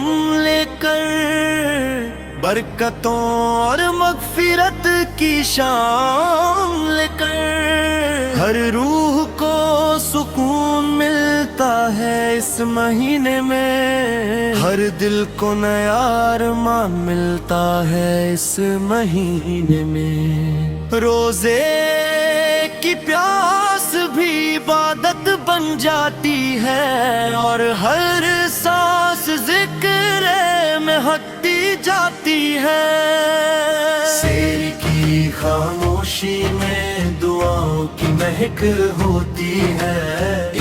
पैगम लेकर, बरकतों और मगफिरत की शाम लेकर। हर रूह को सुकून मिलता है इस महीने में, हर दिल को नया अरमान मिलता है इस महीने में। रोजे की प्यास भी इबादत बन जाती है, और हर सांस जिक्र में हटती जाती है। शेर की खामोशी में दुआओं की महक होती है,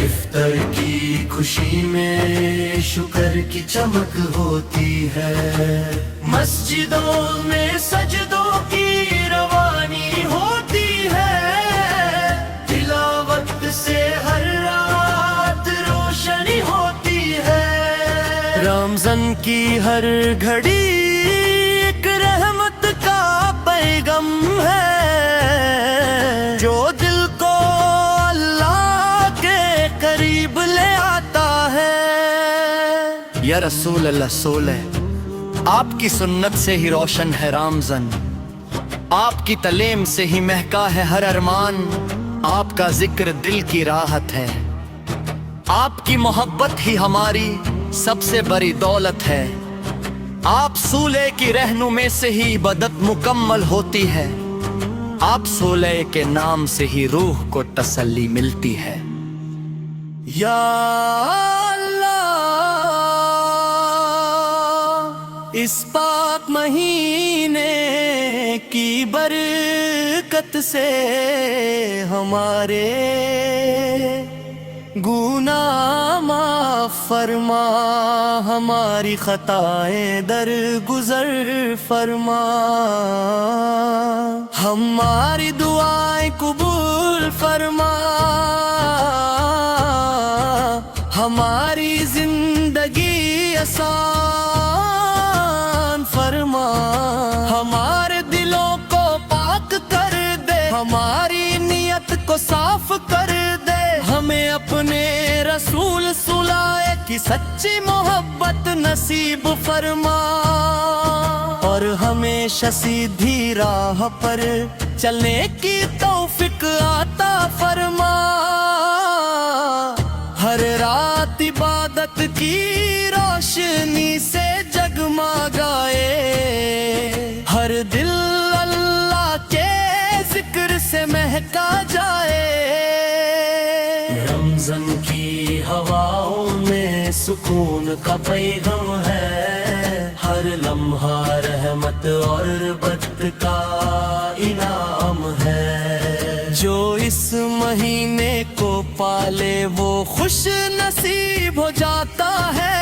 इफ्तार की खुशी में शुक्र की चमक होती है। मस्जिदों में सजदों की रवानी होती है, तिलावत से हर रात रोशनी होती है। रमज़ान की हर घड़ी एक रहमत का पैगम है, जो दिल को अल्लाह के करीब ले आता है। या रसूल अल्लाह सोले, आपकी सुन्नत से ही रोशन है रमज़ान, आपकी तलीम से ही महका है हर अरमान। आपका जिक्र दिल की राहत है, आपकी मोहब्बत ही हमारी सबसे बड़ी दौलत है। आप सूले की रहनुमे से ही इबादत मुकम्मल होती है, आप सूले के नाम से ही रूह को तसल्ली मिलती है। या अल्लाह, इस पाक महीने की बरकत से हमारे गुनाह माफ फरमा, हमारी खताएं दरगुजर फरमा। हमारी दुआएं कबूल फरमा, हमारी जिंदगी आसान फरमा। हमारे दिलों को पाक कर दे, हमारी नियत को साफ कर दे। हमें अपने रसूल सुलाए की सच्ची मोहब्बत नसीब फरमा, और हमेशा सीधी राह पर चलने की तौफीक आता फरमा। हर रात इबादत की रोशनी से जगमगाए, हर दिल अल्लाह के जिक्र से महका जाए। रमज़ान की हवाओं में सुकून का पैगाम है, हर लम्हा रहमत और बरकत का इनाम है। जो इस महीने को पाले वो खुश नसीब हो जाता है,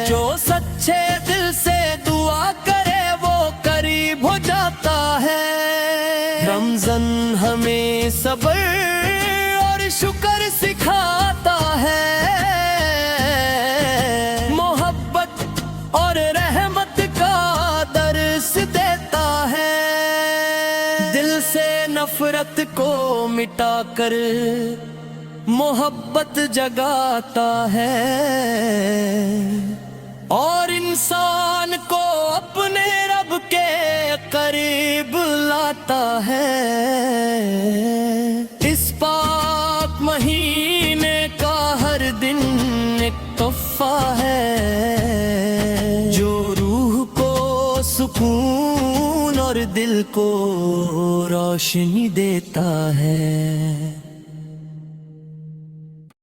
जो सच्चे दिल से दुआ करे वो करीब हो जाता है। रमज़ान हमें सब्र और शुक्र सिखाता है, मोहब्बत और रहमत का दर्स देता है। दिल से नफरत को मिटाकर मोहब्बत जगाता है, और इंसान को अपने रब के करीब लाता है। इस पाक महीने का हर दिन एक तोहफा है, जो रूह को सुकून और दिल को रोशनी देता है।